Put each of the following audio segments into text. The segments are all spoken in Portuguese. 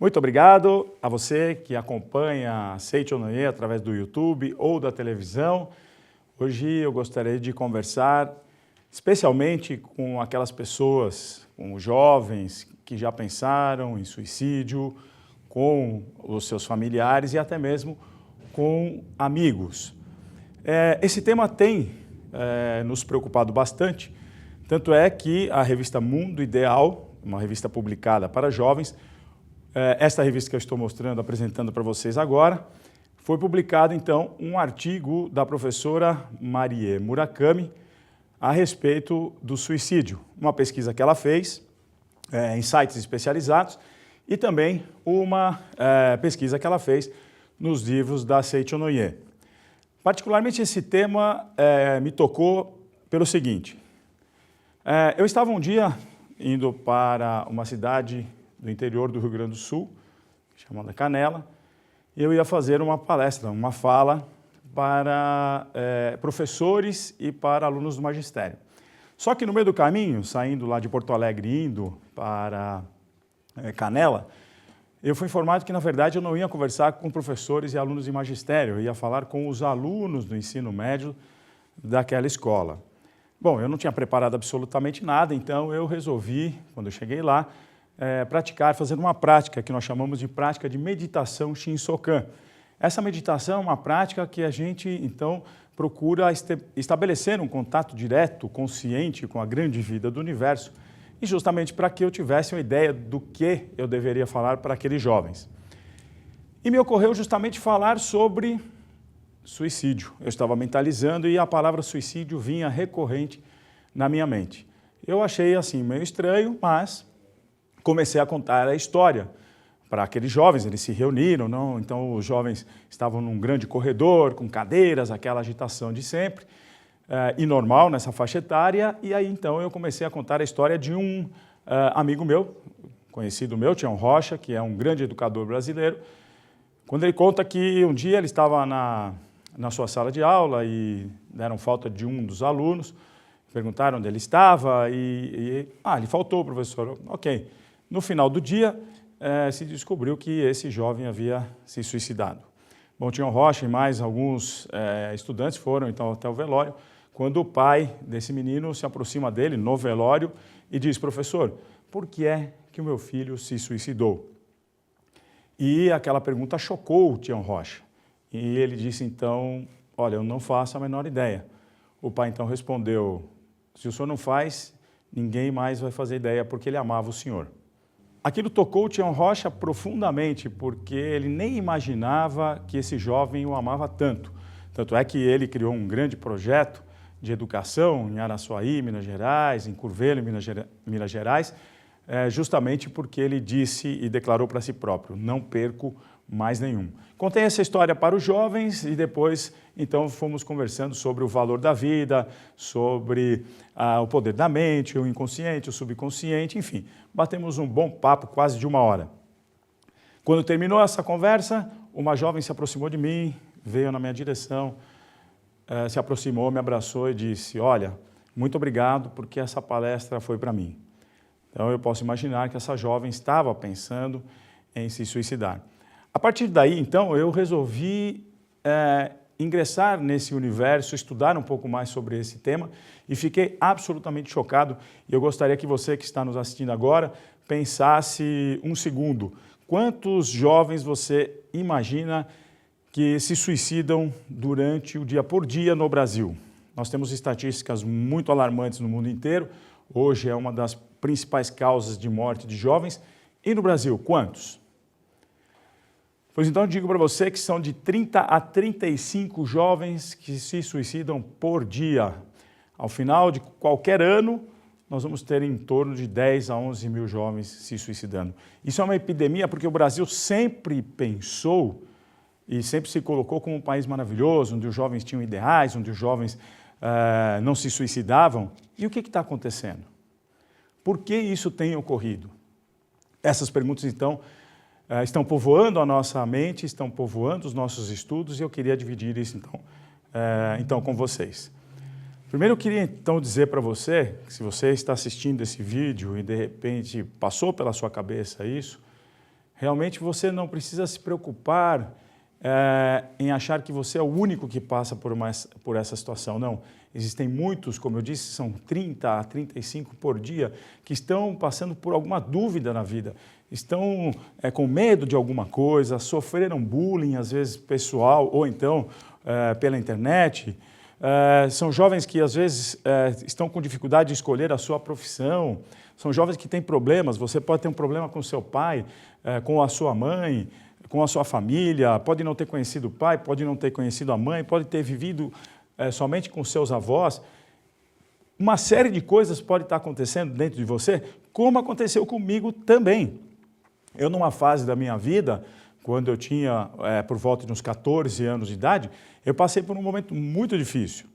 Muito obrigado a você que acompanha a Seichonoye através do YouTube ou da televisão. Hoje eu gostaria de conversar especialmente com aquelas pessoas, com os jovens que já pensaram em suicídio, com os seus familiares e até mesmo com amigos. Esse tema tem nos preocupado bastante, tanto é que a revista Mundo Ideal, uma revista publicada para jovens, esta revista que eu estou apresentando para vocês agora, foi publicado então um artigo da professora Marie Murakami a respeito do suicídio. Uma pesquisa que ela fez em sites especializados e também uma pesquisa que ela fez nos livros da Seichonoye. Particularmente esse tema me tocou pelo seguinte. Eu estava um dia indo para uma cidade do interior do Rio Grande do Sul, chamada Canela, e eu ia fazer uma palestra, uma fala para professores e para alunos do magistério. Só que no meio do caminho, saindo lá de Porto Alegre, indo para Canela, eu fui informado que, na verdade, eu não ia conversar com professores e alunos de magistério, eu ia falar com os alunos do ensino médio daquela escola. Bom, eu não tinha preparado absolutamente nada, então eu resolvi, quando eu cheguei lá, fazer uma prática que nós chamamos de prática de meditação Shinsokan. Essa meditação é uma prática que a gente, então, procura estabelecer um contato direto, consciente com a grande vida do universo, e justamente para que eu tivesse uma ideia do que eu deveria falar para aqueles jovens. E me ocorreu justamente falar sobre suicídio. Eu estava mentalizando e a palavra suicídio vinha recorrente na minha mente. Eu achei assim meio estranho, mas comecei a contar a história para aqueles jovens. Eles se reuniram, não? Então os jovens estavam num grande corredor, com cadeiras, aquela agitação de sempre, e normal nessa faixa etária, e aí então eu comecei a contar a história de um amigo meu, conhecido meu, Tião Rocha, que é um grande educador brasileiro, quando ele conta que um dia ele estava na sua sala de aula e deram falta de um dos alunos, perguntaram onde ele estava ele faltou, professor. Ok. No final do dia, se descobriu que esse jovem havia se suicidado. Bom, Tião Rocha e mais alguns estudantes foram então até o velório, quando o pai desse menino se aproxima dele no velório e diz: professor, por que é que o meu filho se suicidou? E aquela pergunta chocou o Tião Rocha. E ele disse então: olha, eu não faço a menor ideia. O pai então respondeu: se o senhor não faz, ninguém mais vai fazer ideia, porque ele amava o senhor. Aquilo tocou o Tião Rocha profundamente, porque ele nem imaginava que esse jovem o amava tanto. Tanto é que ele criou um grande projeto de educação em Araçuaí, Minas Gerais, em Curvelo, Minas Gerais, justamente porque ele disse e declarou para si próprio: não perco mais nenhum. Contei essa história para os jovens e depois, então, fomos conversando sobre o valor da vida, sobre o poder da mente, o inconsciente, o subconsciente, enfim. Batemos um bom papo, quase de uma hora. Quando terminou essa conversa, uma jovem se aproximou de mim, veio na minha direção, se aproximou, me abraçou e disse: olha, muito obrigado porque essa palestra foi para mim. Então, eu posso imaginar que essa jovem estava pensando em se suicidar. A partir daí, então, eu resolvi ingressar nesse universo, estudar um pouco mais sobre esse tema e fiquei absolutamente chocado. E eu gostaria que você que está nos assistindo agora pensasse um segundo. Quantos jovens você imagina que se suicidam durante o dia por dia no Brasil? Nós temos estatísticas muito alarmantes no mundo inteiro. Hoje é uma das principais causas de morte de jovens. E no Brasil, quantos? Pois então eu digo para você que são de 30 a 35 jovens que se suicidam por dia. Ao final de qualquer ano, nós vamos ter em torno de 10 a 11 mil jovens se suicidando. Isso é uma epidemia porque o Brasil sempre pensou e sempre se colocou como um país maravilhoso, onde os jovens tinham ideais, onde os jovens não se suicidavam. E o que está acontecendo? Por que isso tem ocorrido? Essas perguntas, então, estão povoando a nossa mente, estão povoando os nossos estudos e eu queria dividir isso, então com vocês. Primeiro, eu queria, então, dizer para você, que se você está assistindo esse vídeo e, de repente, passou pela sua cabeça isso, Realmente você não precisa se preocupar em achar que você é o único que passa por essa situação. Não, existem muitos, como eu disse, são 30 a 35 por dia, que estão passando por alguma dúvida na vida, estão com medo de alguma coisa, sofreram bullying, às vezes pessoal, ou então pela internet. São jovens que às vezes estão com dificuldade de escolher a sua profissão, são jovens que têm problemas, você pode ter um problema com seu pai, com a sua mãe, com a sua família, pode não ter conhecido o pai, pode não ter conhecido a mãe, pode ter vivido somente com seus avós. Uma série de coisas pode estar acontecendo dentro de você, como aconteceu comigo também. Eu, numa fase da minha vida, quando eu tinha por volta de uns 14 anos de idade, eu passei por um momento muito difícil.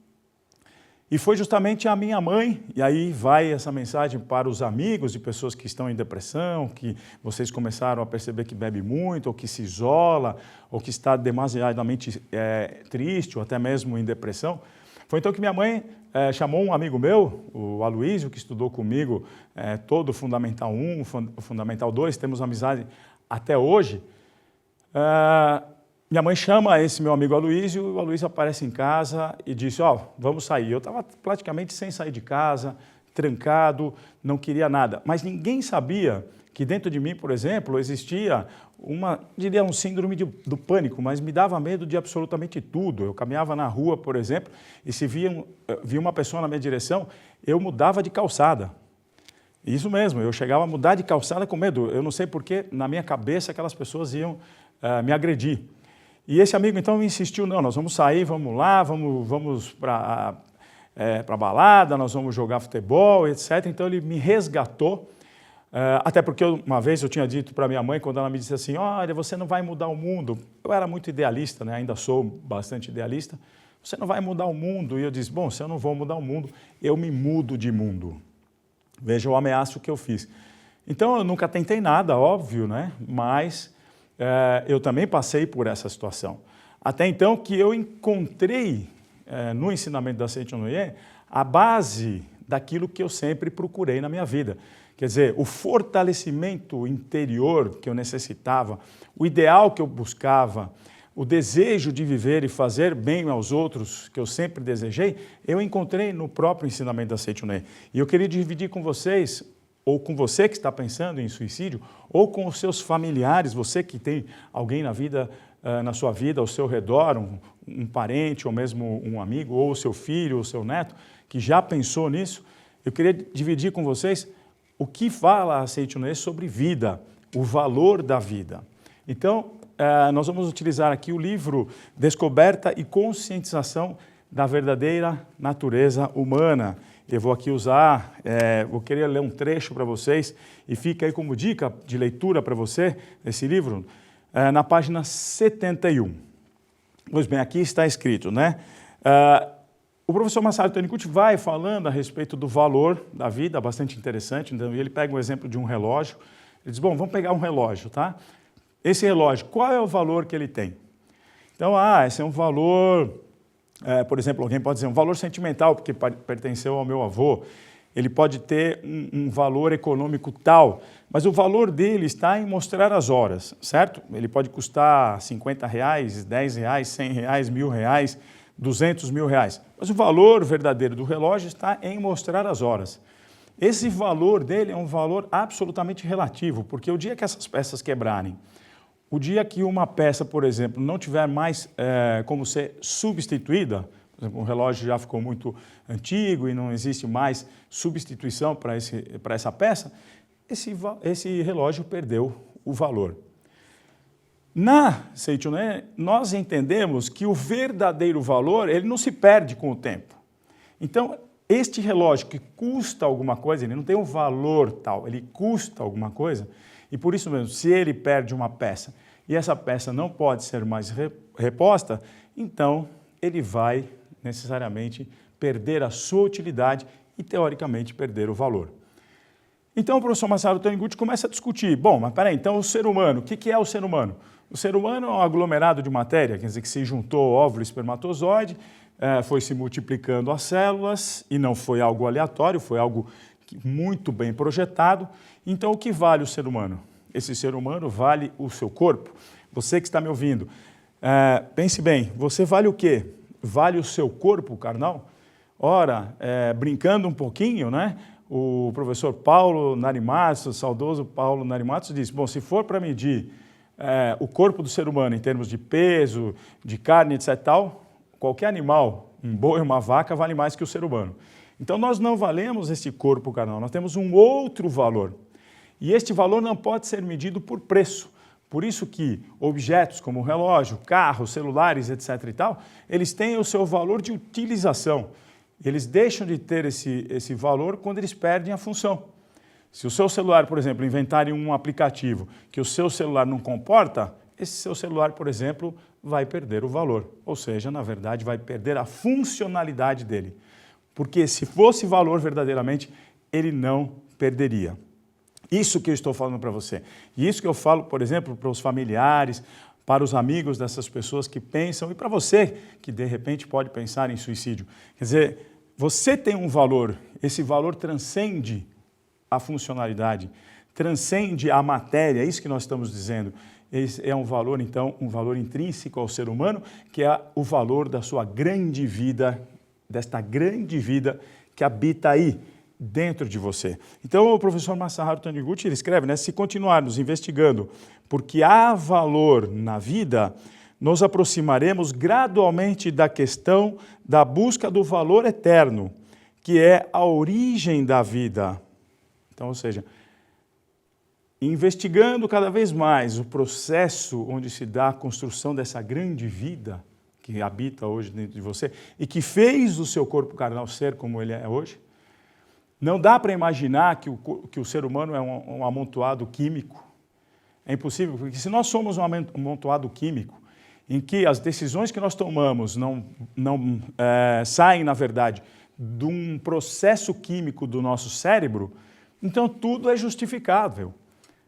E foi justamente a minha mãe, e aí vai essa mensagem para os amigos de pessoas que estão em depressão, que vocês começaram a perceber que bebe muito, ou que se isola, ou que está demasiadamente triste, ou até mesmo em depressão. Foi então que minha mãe chamou um amigo meu, o Aloísio, que estudou comigo todo o Fundamental 1, o Fundamental 2, temos amizade até hoje. Minha mãe chama esse meu amigo Aloísio, e o Aloísio aparece em casa e disse, vamos sair. Eu estava praticamente sem sair de casa, trancado, não queria nada. Mas ninguém sabia que dentro de mim, por exemplo, existia um síndrome do pânico, mas me dava medo de absolutamente tudo. Eu caminhava na rua, por exemplo, e se via uma pessoa na minha direção, eu mudava de calçada. Isso mesmo, eu chegava a mudar de calçada com medo. Eu não sei porque, na minha cabeça, aquelas pessoas iam me agredir. E esse amigo, então, me insistiu, não, nós vamos sair, vamos lá, vamos para a balada, nós vamos jogar futebol, etc. Então, ele me resgatou, até porque uma vez eu tinha dito para minha mãe, quando ela me disse assim, olha, você não vai mudar o mundo. Eu era muito idealista, né? Ainda sou bastante idealista. Você não vai mudar o mundo. E eu disse, bom, se eu não vou mudar o mundo, eu me mudo de mundo. Veja o ameaço que eu fiz. Então, eu nunca tentei nada, óbvio, né? Mas eu também passei por essa situação. Até então que eu encontrei no ensinamento da Seiichi Onoye a base daquilo que eu sempre procurei na minha vida. Quer dizer, o fortalecimento interior que eu necessitava, o ideal que eu buscava, o desejo de viver e fazer bem aos outros que eu sempre desejei, eu encontrei no próprio ensinamento da Seiichi Onoye. E eu queria dividir com vocês, ou com você que está pensando em suicídio, ou com os seus familiares, você que tem alguém na sua vida, ao seu redor, um parente, ou mesmo um amigo, ou o seu filho, ou o seu neto, que já pensou nisso, eu queria dividir com vocês o que fala a Seiichi Onoye sobre vida, o valor da vida. Então, nós vamos utilizar aqui o livro Descoberta e Conscientização da Verdadeira Natureza Humana. Eu vou aqui usar, vou querer ler um trecho para vocês e fica aí como dica de leitura para você, esse livro, na página 71. Pois bem, aqui está escrito, né? O professor Masaru Taniguchi vai falando a respeito do valor da vida, bastante interessante. Então, ele pega um exemplo de um relógio, ele diz, bom, vamos pegar um relógio, tá? Esse relógio, qual é o valor que ele tem? Então, esse é um valor... por exemplo, alguém pode dizer um valor sentimental, porque pertenceu ao meu avô. Ele pode ter um valor econômico tal, mas o valor dele está em mostrar as horas, certo? Ele pode custar R$50, R$10, R$100, R$1.000, R$200.000. Mas o valor verdadeiro do relógio está em mostrar as horas. Esse valor dele é um valor absolutamente relativo, porque o dia que essas peças quebrarem, o dia que uma peça, por exemplo, não tiver mais como ser substituída, por exemplo, o relógio já ficou muito antigo e não existe mais substituição para essa peça, esse relógio perdeu o valor. Na Seiichi Onoye, nós entendemos que o verdadeiro valor ele não se perde com o tempo. Então, este relógio que custa alguma coisa, ele não tem um valor tal, ele custa alguma coisa, e por isso mesmo, se ele perde uma peça e essa peça não pode ser mais reposta, então ele vai necessariamente perder a sua utilidade e, teoricamente, perder o valor. Então, o professor Masaru Taniguchi começa a discutir, bom, mas peraí, então o ser humano, o que é o ser humano? O ser humano é um aglomerado de matéria, quer dizer que se juntou óvulo e espermatozoide, foi se multiplicando as células e não foi algo aleatório, foi algo muito bem projetado. Então, o que vale o ser humano? esse ser humano vale o seu corpo? Você que está me ouvindo, pense bem, você vale o quê? Vale o seu corpo carnal? Ora, brincando um pouquinho, né? O professor Paulo Narimatos, o saudoso Paulo Narimatos, disse, bom, se for para medir o corpo do ser humano em termos de peso, de carne, etc. tal, qualquer animal, um boi, uma vaca, vale mais que o ser humano. Então nós não valemos esse corpo carnal, nós temos um outro valor. E este valor não pode ser medido por preço. Por isso que objetos como relógio, carro, celulares, etc. e tal, eles têm o seu valor de utilização. Eles deixam de ter esse valor quando eles perdem a função. Se o seu celular, por exemplo, inventarem um aplicativo que o seu celular não comporta, esse seu celular, por exemplo, vai perder o valor. Ou seja, na verdade, vai perder a funcionalidade dele. Porque se fosse valor verdadeiramente, ele não perderia. Isso que eu estou falando para você. E isso que eu falo, por exemplo, para os familiares, para os amigos dessas pessoas que pensam, e para você que de repente pode pensar em suicídio. Quer dizer, você tem um valor, esse valor transcende a funcionalidade, transcende a matéria, é isso que nós estamos dizendo. Esse é um valor, então, um valor intrínseco ao ser humano, que é o valor da sua grande vida, desta grande vida que habita aí, dentro de você. Então, o professor Masaharu Taniguchi, ele escreve, né, se continuarmos investigando porque há valor na vida, nos aproximaremos gradualmente da questão da busca do valor eterno, que é a origem da vida. Então, ou seja, investigando cada vez mais o processo onde se dá a construção dessa grande vida que habita hoje dentro de você e que fez o seu corpo carnal ser como ele é hoje, não dá para imaginar que o ser humano é um amontoado químico. É impossível, porque se nós somos um amontoado químico, em que as decisões que nós tomamos não saem, na verdade, de um processo químico do nosso cérebro, então tudo é justificável.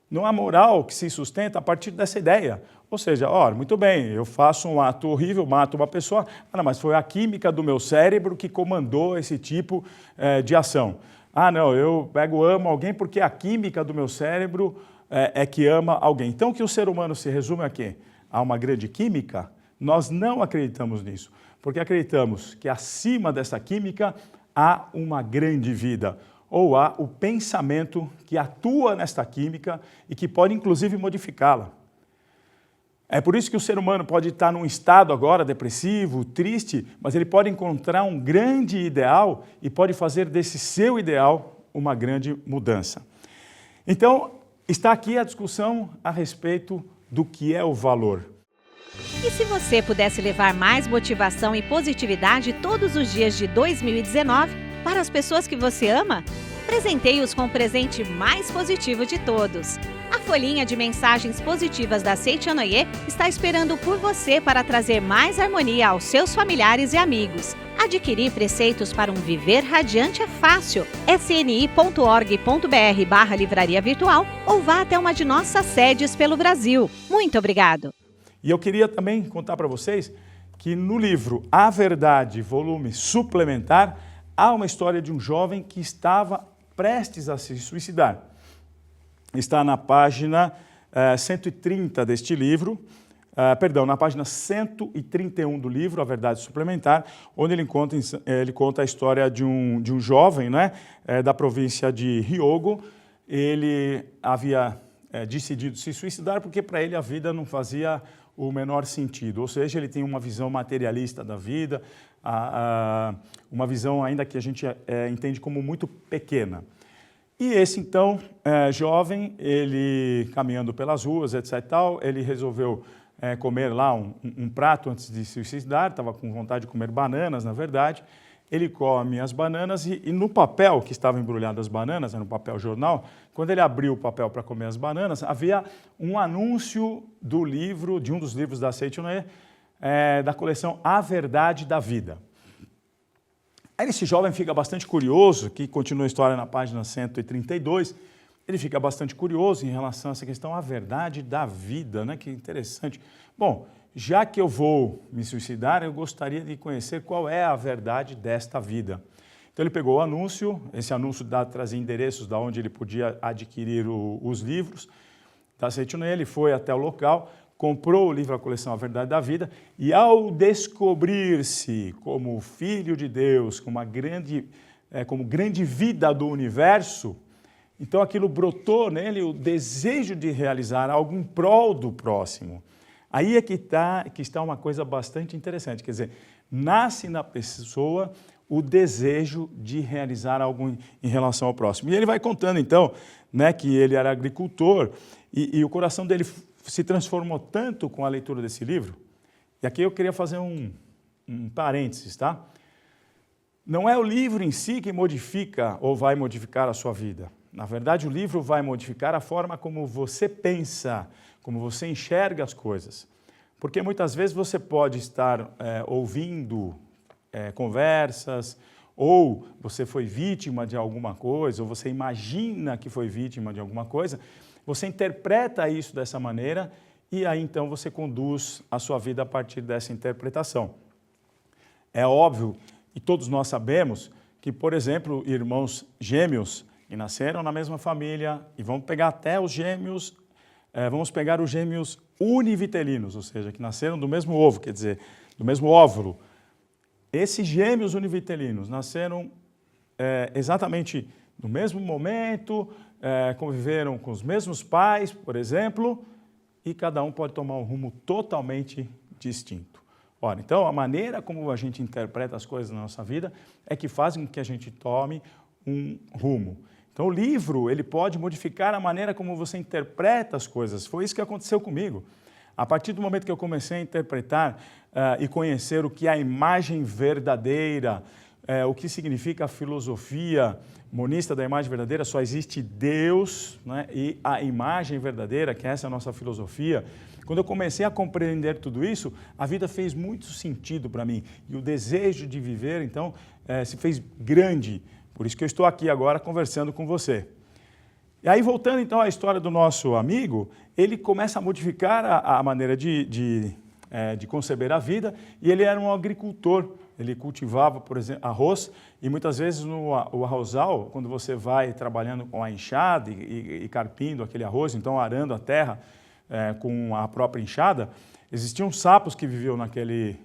Não há moral que se sustenta a partir dessa ideia. Ou seja, muito bem, eu faço um ato horrível, mato uma pessoa, mas foi a química do meu cérebro que comandou esse tipo de ação. Não, eu amo alguém porque a química do meu cérebro é que ama alguém. Então, que o ser humano se resume a quê? A uma grande química? Nós não acreditamos nisso, porque acreditamos que acima dessa química há uma grande vida, ou há o pensamento que atua nesta química e que pode, inclusive, modificá-la. É por isso que o ser humano pode estar num estado agora depressivo, triste, mas ele pode encontrar um grande ideal e pode fazer desse seu ideal uma grande mudança. Então, está aqui a discussão a respeito do que é o valor. E se você pudesse levar mais motivação e positividade todos os dias de 2019 para as pessoas que você ama? Presenteie-os com o presente mais positivo de todos. A folhinha de mensagens positivas da Seiichi Onoye está esperando por você para trazer mais harmonia aos seus familiares e amigos. Adquirir preceitos para um viver radiante é fácil. sni.org.br/livraria virtual ou vá até uma de nossas sedes pelo Brasil. Muito obrigado! E eu queria também contar para vocês que no livro A Verdade, volume suplementar, há uma história de um jovem que estava prestes a se suicidar. Está na página 130 deste livro, na página 131 do livro, A Verdade Suplementar, onde ele conta a história de um jovem, né, da província de Hyogo. Ele havia decidido se suicidar porque para ele a vida não fazia o menor sentido, ou seja, ele tem uma visão materialista da vida, uma visão ainda que a gente entende como muito pequena. E esse, então, jovem, ele caminhando pelas ruas, etc. tal, ele resolveu comer lá um prato antes de se suicidar, estava com vontade de comer bananas, na verdade. Ele come as bananas e no papel que estava embrulhado as bananas, no papel jornal, quando ele abriu o papel para comer as bananas, havia um anúncio do livro, de um dos livros da Seiichi Onoye, da coleção A Verdade da Vida. Aí esse jovem fica bastante curioso, que continua a história na página 132, ele fica bastante curioso em relação a essa questão, a verdade da vida, né? Que interessante. Bom, já que eu vou me suicidar, eu gostaria de conhecer qual é a verdade desta vida. Então ele pegou o anúncio, esse anúncio trazia endereços de onde ele podia adquirir os livros, da Seitonê, ele foi até o local, comprou o livro A Coleção A Verdade da Vida e ao descobrir-se como filho de Deus, como grande vida do universo, então aquilo brotou nele o desejo de realizar algo em prol do próximo. Aí é que está uma coisa bastante interessante, quer dizer, nasce na pessoa o desejo de realizar algo em relação ao próximo. E ele vai contando então, né, que ele era agricultor e o coração dele se transformou tanto com a leitura desse livro, e aqui eu queria fazer um parênteses, tá? Não é o livro em si que modifica ou vai modificar a sua vida. Na verdade, o livro vai modificar a forma como você pensa, como você enxerga as coisas. Porque muitas vezes você pode estar ouvindo conversas, ou você foi vítima de alguma coisa, ou você imagina que foi vítima de alguma coisa, você interpreta isso dessa maneira e aí então você conduz a sua vida a partir dessa interpretação. É óbvio, e todos nós sabemos, que, por exemplo, irmãos gêmeos que nasceram na mesma família, e vamos pegar até os gêmeos, vamos pegar os gêmeos univitelinos, ou seja, que nasceram do mesmo ovo, quer dizer, do mesmo óvulo. Esses gêmeos univitelinos nasceram exatamente no mesmo momento, conviveram com os mesmos pais, por exemplo, e cada um pode tomar um rumo totalmente distinto. Ora, então, a maneira como a gente interpreta as coisas na nossa vida é que faz com que a gente tome um rumo. Então, o livro, ele pode modificar a maneira como você interpreta as coisas. Foi isso que aconteceu comigo. A partir do momento que eu comecei a interpretar e conhecer o que é a imagem verdadeira, o que significa a filosofia monista da imagem verdadeira, só existe Deus, né, e a imagem verdadeira, que essa é a nossa filosofia. Quando eu comecei a compreender tudo isso, a vida fez muito sentido para mim. E o desejo de viver, então, se fez grande. Por isso que eu estou aqui agora conversando com você. E aí, voltando então à história do nosso amigo, ele começa a modificar a maneira de conceber a vida, e ele era um agricultor. Ele cultivava, por exemplo, arroz, e muitas vezes o arrozal, quando você vai trabalhando com a enxada e carpindo aquele arroz, então arando a terra com a própria enxada, existiam sapos que viviam naquele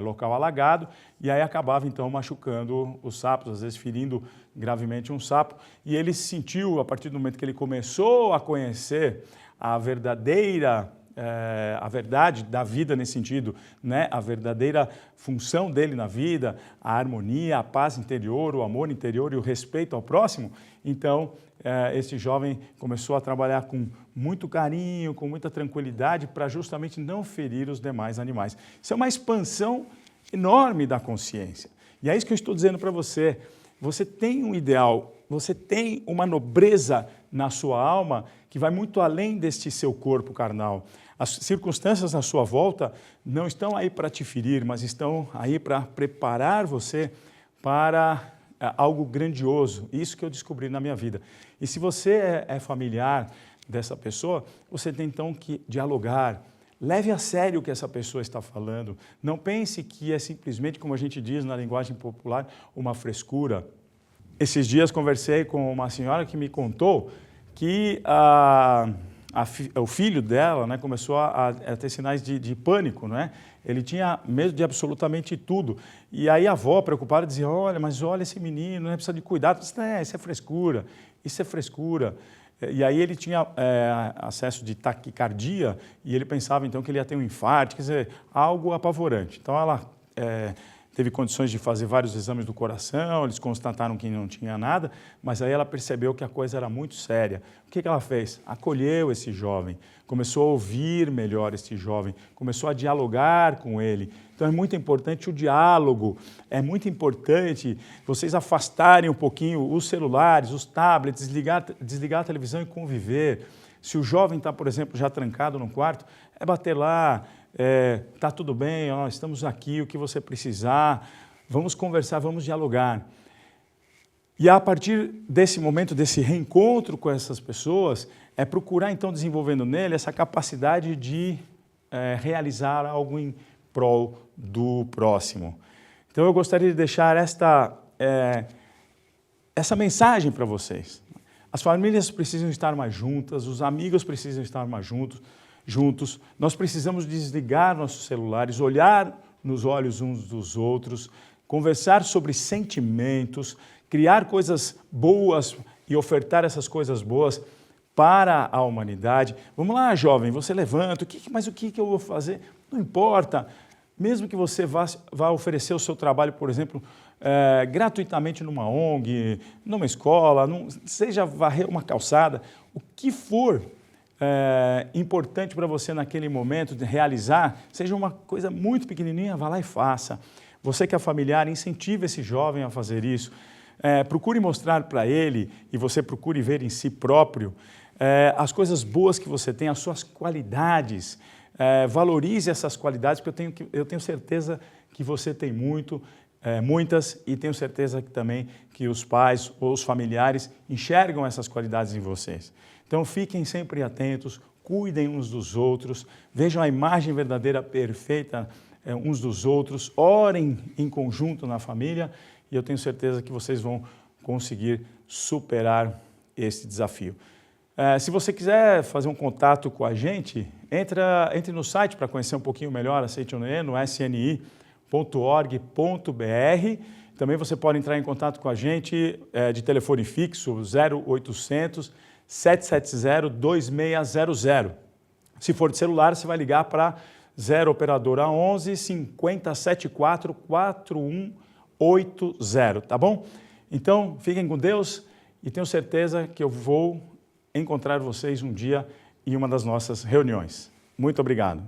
local alagado, e aí acabava então machucando os sapos, às vezes ferindo gravemente um sapo, e ele se sentiu, a partir do momento que ele começou a conhecer a verdade da vida nesse sentido, né? A verdadeira função dele na vida, a harmonia, a paz interior, o amor interior e o respeito ao próximo, então esse jovem começou a trabalhar com muito carinho, com muita tranquilidade, para justamente não ferir os demais animais. Isso é uma expansão enorme da consciência. E é isso que eu estou dizendo para você. Você tem um ideal, você tem uma nobreza na sua alma que vai muito além deste seu corpo carnal. As circunstâncias à sua volta não estão aí para te ferir, mas estão aí para preparar você para algo grandioso. Isso que eu descobri na minha vida. E se você é familiar dessa pessoa, você tem então que dialogar. Leve a sério o que essa pessoa está falando. Não pense que é simplesmente, como a gente diz na linguagem popular, uma frescura. Esses dias conversei com uma senhora que me contou que o filho dela, né, começou a ter sinais de pânico, né? Ele tinha medo de absolutamente tudo. E aí a avó, preocupada, dizia, mas olha esse menino, né, precisa de cuidado. Isso é frescura, isso é frescura. E aí ele tinha acesso de taquicardia e ele pensava então que ele ia ter um infarto, quer dizer, algo apavorante. Então ela teve condições de fazer vários exames do coração, eles constataram que não tinha nada, mas aí ela percebeu que a coisa era muito séria. O que ela fez? Acolheu esse jovem, começou a ouvir melhor esse jovem, começou a dialogar com ele. Então é muito importante o diálogo, é muito importante vocês afastarem um pouquinho os celulares, os tablets, desligar a televisão e conviver. Se o jovem está, por exemplo, já trancado no quarto, é bater lá, está tudo bem, estamos aqui, o que você precisar, vamos conversar, vamos dialogar. E a partir desse momento, desse reencontro com essas pessoas, é procurar então desenvolvendo nele essa capacidade de realizar algo em prol do próximo. Então eu gostaria de deixar essa mensagem para vocês. As famílias precisam estar mais juntas, os amigos precisam estar mais juntos. Nós precisamos desligar nossos celulares, olhar nos olhos uns dos outros, conversar sobre sentimentos, criar coisas boas e ofertar essas coisas boas para a humanidade. Vamos lá, jovem, você levanta, mas o que eu vou fazer? Não importa, mesmo que você vá oferecer o seu trabalho, por exemplo, gratuitamente numa ONG, numa escola, seja varrer uma calçada, o que for importante para você naquele momento de realizar, seja uma coisa muito pequenininha, vá lá e faça. Você que é familiar, incentive esse jovem a fazer isso. Procure mostrar para ele e você procure ver em si próprio as coisas boas que você tem, as suas qualidades. Valorize essas qualidades, porque eu tenho certeza que você tem muitas, e tenho certeza também que os pais ou os familiares enxergam essas qualidades em vocês. Então fiquem sempre atentos, cuidem uns dos outros, vejam a imagem verdadeira, perfeita uns dos outros, orem em conjunto na família, e eu tenho certeza que vocês vão conseguir superar esse desafio. Se você quiser fazer um contato com a gente, entre no site para conhecer um pouquinho melhor a Aceite ou Noê, no sni.org.br. Também você pode entrar em contato com a gente de telefone fixo 0800 770 2600. Se for de celular, você vai ligar para 0 operadora 11 5074 4180, tá bom? Então, fiquem com Deus e tenho certeza que eu vou encontrar vocês um dia em uma das nossas reuniões. Muito obrigado.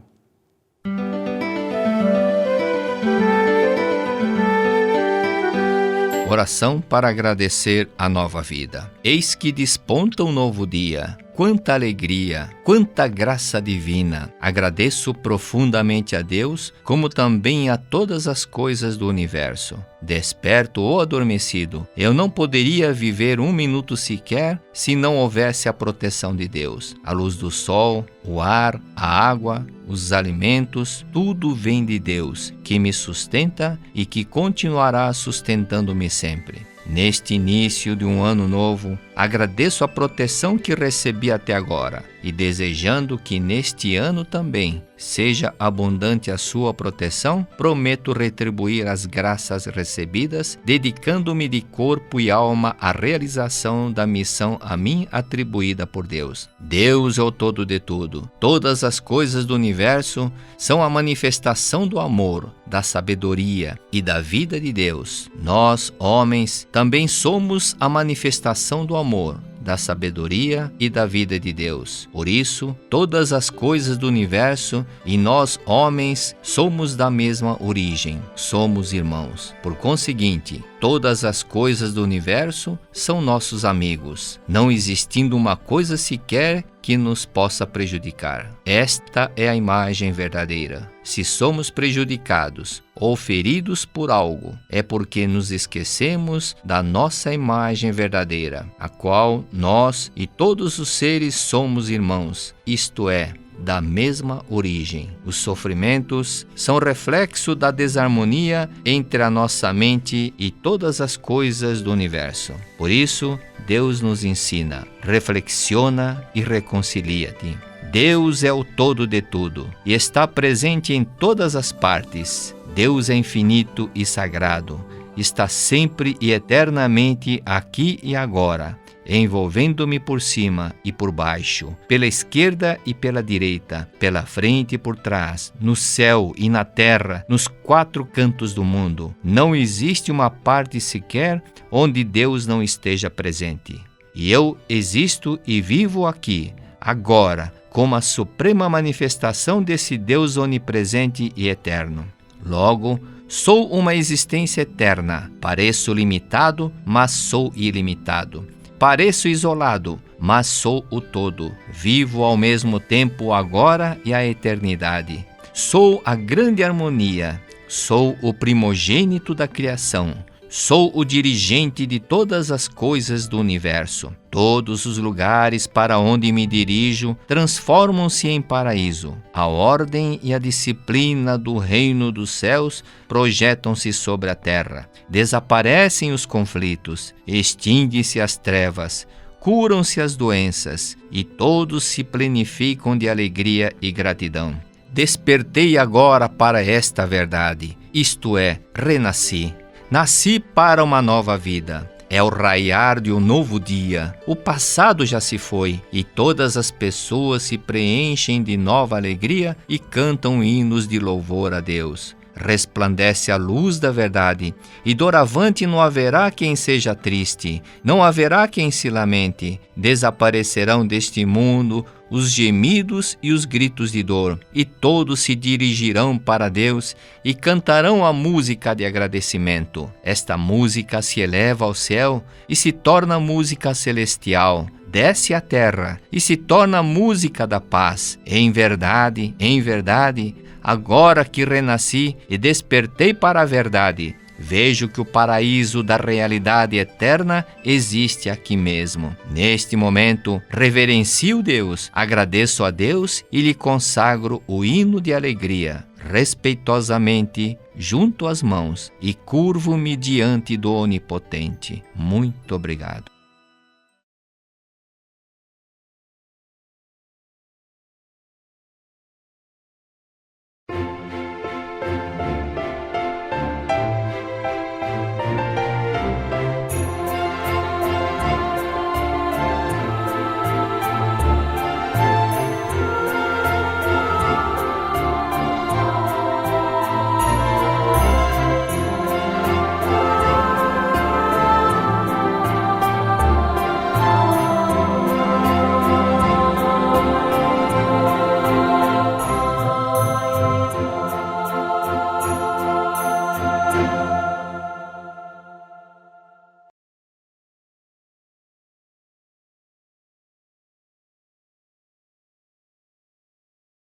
Oração para agradecer a nova vida. Eis que desponta um novo dia. Quanta alegria, quanta graça divina. Agradeço profundamente a Deus, como também a todas as coisas do universo. Desperto ou adormecido, eu não poderia viver um minuto sequer se não houvesse a proteção de Deus. A luz do sol, o ar, a água, os alimentos, tudo vem de Deus, que me sustenta e que continuará sustentando-me sempre. Neste início de um ano novo, agradeço a proteção que recebi até agora e desejando que neste ano também seja abundante a sua proteção, prometo retribuir as graças recebidas, dedicando-me de corpo e alma à realização da missão a mim atribuída por Deus. Deus é o todo de tudo. Todas as coisas do universo são a manifestação do amor, da sabedoria e da vida de Deus. Nós, homens, também somos a manifestação do amor, da sabedoria e da vida de Deus. Por isso, todas as coisas do universo e nós, homens, somos da mesma origem, somos irmãos. Por conseguinte, todas as coisas do universo são nossos amigos, não existindo uma coisa sequer que nos possa prejudicar. Esta é a imagem verdadeira. Se somos prejudicados ou feridos por algo, é porque nos esquecemos da nossa imagem verdadeira, a qual nós e todos os seres somos irmãos, isto é, da mesma origem. Os sofrimentos são reflexo da desarmonia entre a nossa mente e todas as coisas do universo. Por isso, Deus nos ensina: reflexiona e reconcilia-te. Deus é o todo de tudo e está presente em todas as partes. Deus é infinito e sagrado, está sempre e eternamente aqui e agora, envolvendo-me por cima e por baixo, pela esquerda e pela direita, pela frente e por trás, no céu e na terra, nos quatro cantos do mundo. Não existe uma parte sequer onde Deus não esteja presente. E eu existo e vivo aqui, agora, como a suprema manifestação desse Deus onipresente e eterno. Logo, sou uma existência eterna. Pareço limitado, mas sou ilimitado. Pareço isolado, mas sou o todo. Vivo ao mesmo tempo agora e a eternidade. Sou a grande harmonia. Sou o primogênito da criação. Sou o dirigente de todas as coisas do universo. Todos os lugares para onde me dirijo transformam-se em paraíso. A ordem e a disciplina do reino dos céus projetam-se sobre a terra. Desaparecem os conflitos, extinguem-se as trevas. curam-se as doenças e todos se plenificam de alegria e gratidão. Despertei agora para esta verdade, isto é, renasci. Nasci para uma nova vida. É o raiar de um novo dia. O passado já se foi e todas as pessoas se preenchem de nova alegria e cantam hinos de louvor a Deus. Resplandece a luz da verdade, e doravante não haverá quem seja triste, não haverá quem se lamente. Desaparecerão deste mundo os gemidos e os gritos de dor, e todos se dirigirão para Deus e cantarão a música de agradecimento. Esta música se eleva ao céu e se torna música celestial. Desce à terra e se torna música da paz. Em verdade, agora que renasci e despertei para a verdade, vejo que o paraíso da realidade eterna existe aqui mesmo. Neste momento, reverencio Deus, agradeço a Deus e lhe consagro o hino de alegria. Respeitosamente, junto às mãos e curvo-me diante do Onipotente. Muito obrigado.